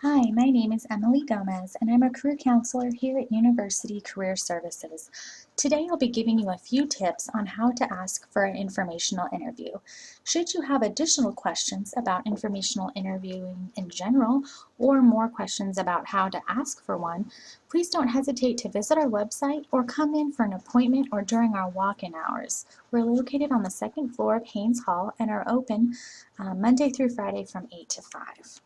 Hi, my name is Emily Gomez, and I'm a career counselor here at University Career Services. Today I'll be giving you a few tips on how to ask for an informational interview. Should you have additional questions about informational interviewing in general, or more questions about how to ask for one, please don't hesitate to visit our website or come in for an appointment or during our walk-in hours. We're located on the second floor of Haynes Hall and are open Monday through Friday from 8 to 5.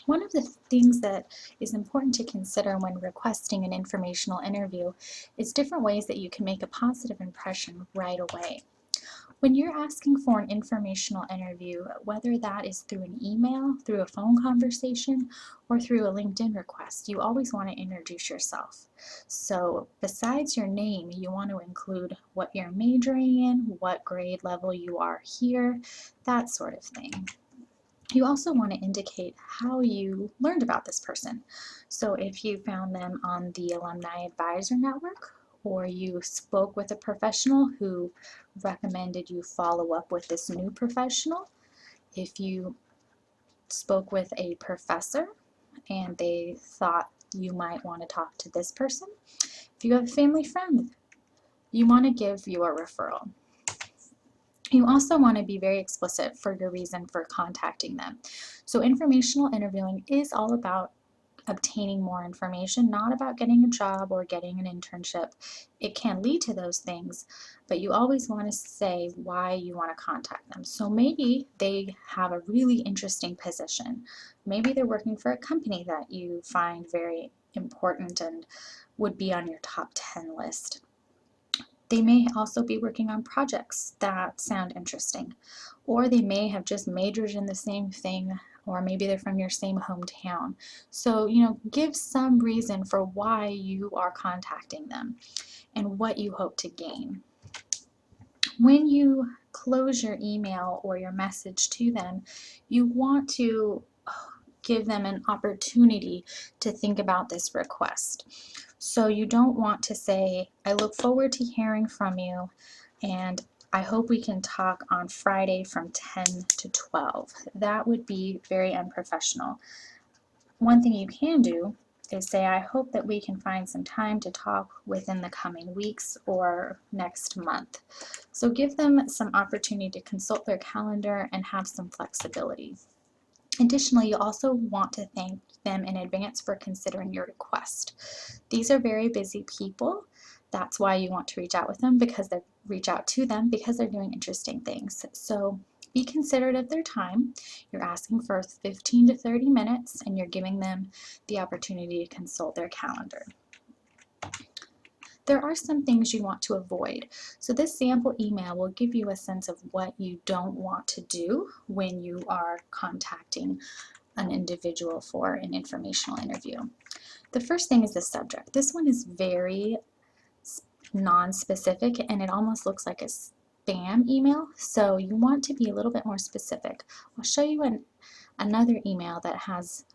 One of the things that is important to consider when requesting an informational interview is different ways that you can make a positive impression right away. When you're asking for an informational interview, whether that is through an email, through a phone conversation, or through a LinkedIn request, you always want to introduce yourself. So besides your name, you want to include what you're majoring in, what grade level you are here, that sort of thing. You also want to indicate how you learned about this person. So if you found them on the Alumni Advisor Network, or you spoke with a professional who recommended you follow up with this new professional, if you spoke with a professor and they thought you might want to talk to this person, if you have a family friend, you want to give your referral. You also want to be very explicit for your reason for contacting them. So informational interviewing is all about obtaining more information, not about getting a job or getting an internship. It can lead to those things, but you always want to say why you want to contact them. So maybe they have a really interesting position. Maybe they're working for a company that you find very important and would be on your top 10 list. They may also be working on projects that sound interesting, or they may have just majored in the same thing, or maybe they're from your same hometown. So, give some reason for why you are contacting them and what you hope to gain. When you close your email or your message to them, you want to give them an opportunity to think about this request. So you don't want to say, I look forward to hearing from you, and I hope we can talk on Friday from 10 to 12. That would be very unprofessional. One thing you can do is say, I hope that we can find some time to talk within the coming weeks or next month. So give them some opportunity to consult their calendar and have some flexibility. Additionally, you also want to thank them in advance for considering your request. These are very busy people. That's why you want to reach out to them because they're doing interesting things. So be considerate of their time. You're asking for 15 to 30 minutes and you're giving them the opportunity to consult their calendar. There are some things you want to avoid. So this sample email will give you a sense of what you don't want to do when you are contacting an individual for an informational interview. The first thing is the subject. This one is very non-specific and it almost looks like a spam email, so you want to be a little bit more specific. I'll show you another email that has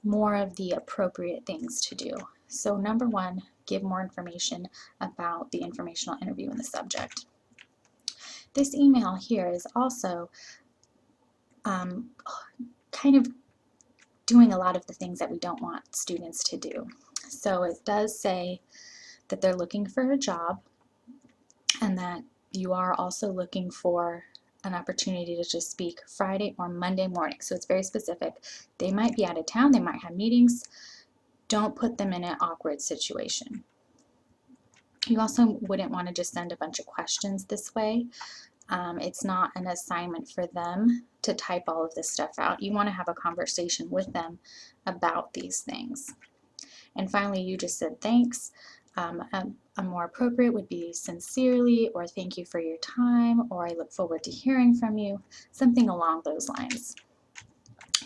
more of the appropriate things to do. So number one, give more information about the informational interview in the subject. This email here is also kind of doing a lot of the things that we don't want students to do. So it does say that they're looking for a job and that you are also looking for an opportunity to just speak Friday or Monday morning. So it's very specific. They might be out of town, they might have meetings. Don't put them in an awkward situation. You also wouldn't want to just send a bunch of questions this way. It's not an assignment for them to type all of this stuff out. You want to have a conversation with them about these things. And finally, you just said thanks. A more appropriate would be sincerely, or thank you for your time, or I look forward to hearing from you, something along those lines.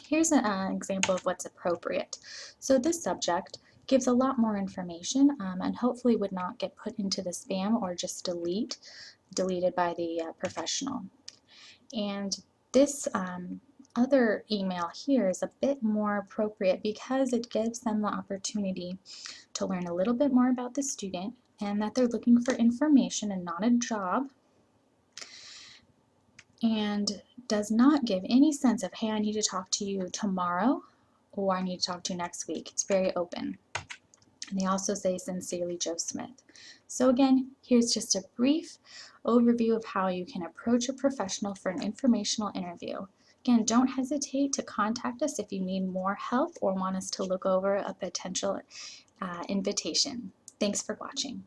Here's an example of what's appropriate. So this subject gives a lot more information and hopefully would not get put into the spam or just deleted by the professional. And this other email here is a bit more appropriate because it gives them the opportunity to learn a little bit more about the student and that they're looking for information and not a job, and does not give any sense of, hey, I need to talk to you tomorrow or I need to talk to next week. It's very open. And they also say, sincerely, Joe Smith. So again, here's just a brief overview of how you can approach a professional for an informational interview. Again, don't hesitate to contact us if you need more help or want us to look over a potential invitation. Thanks for watching.